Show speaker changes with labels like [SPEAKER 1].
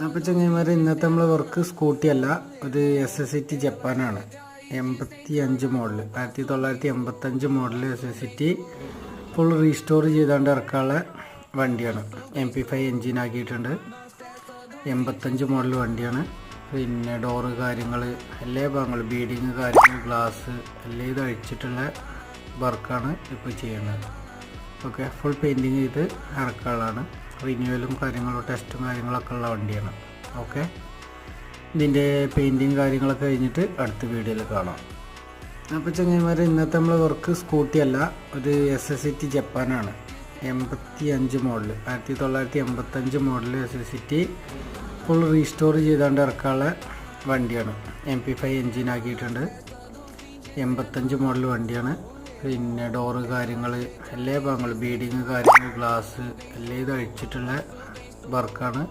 [SPEAKER 1] അപ്പോൾ ചങ്ങായിമാരെ, ഇന്നത്തെ നമ്മളെ വർക്ക് സ്കൂട്ടി അല്ല, ഒരു SST ജപ്പാനാണ്. 85 model, 1985 model SST full restore ചെയ്താണ്ട് ഇറക്കാനുള്ള വണ്ടിയാണ്. MP5 എൻജിൻ ആക്കിയിട്ടുണ്ട്. 85 മോഡൽ വണ്ടിയാണ്. പിന്നെ ഡോറ് കാര്യങ്ങൾ എല്ലാ ഭാഗങ്ങളും, ബീഡിങ് കാര്യങ്ങൾ, ഗ്ലാസ് എല്ലാം ഇത് അഴിച്ചിട്ടുള്ള വർക്കാണ് ഇപ്പോൾ ചെയ്യുന്നത്. ഓക്കെ, ഫുൾ പെയിൻറ്റിങ് ചെയ്ത് ഇറക്കാനുള്ളതാണ്. റിന്യൂവലും കാര്യങ്ങളും ടെസ്റ്റും കാര്യങ്ങളൊക്കെ ഉള്ള വണ്ടിയാണ്. ഓക്കെ, ഇതിൻ്റെ പെയിൻറ്റിങ് കാര്യങ്ങളൊക്കെ കഴിഞ്ഞിട്ട് അടുത്ത വീഡിയോയിൽ കാണാം. അപ്പോൾ ചങ്ങായിമാരെ, ഇന്നത്തെ നമ്മളെ വർക്ക് സ്കൂട്ടി അല്ല, ഒരു SST ജപ്പാനാണ്. 85 model, 1985 model SST full restore ചെയ്താണ്ട് ഇറക്കാനുള്ള വണ്ടിയാണ്. MP5 എൻജിൻ ആക്കിയിട്ടുണ്ട്. 85 മോഡൽ വണ്ടിയാണ്. പിന്നെ ഡോറ് കാര്യങ്ങൾ എല്ലാ ഭാഗങ്ങളും, ബീഡിങ് കാര്യങ്ങൾ, ഗ്ലാസ് എല്ലാം ഇത് അഴിച്ചിട്ടുള്ള വർക്കാണ്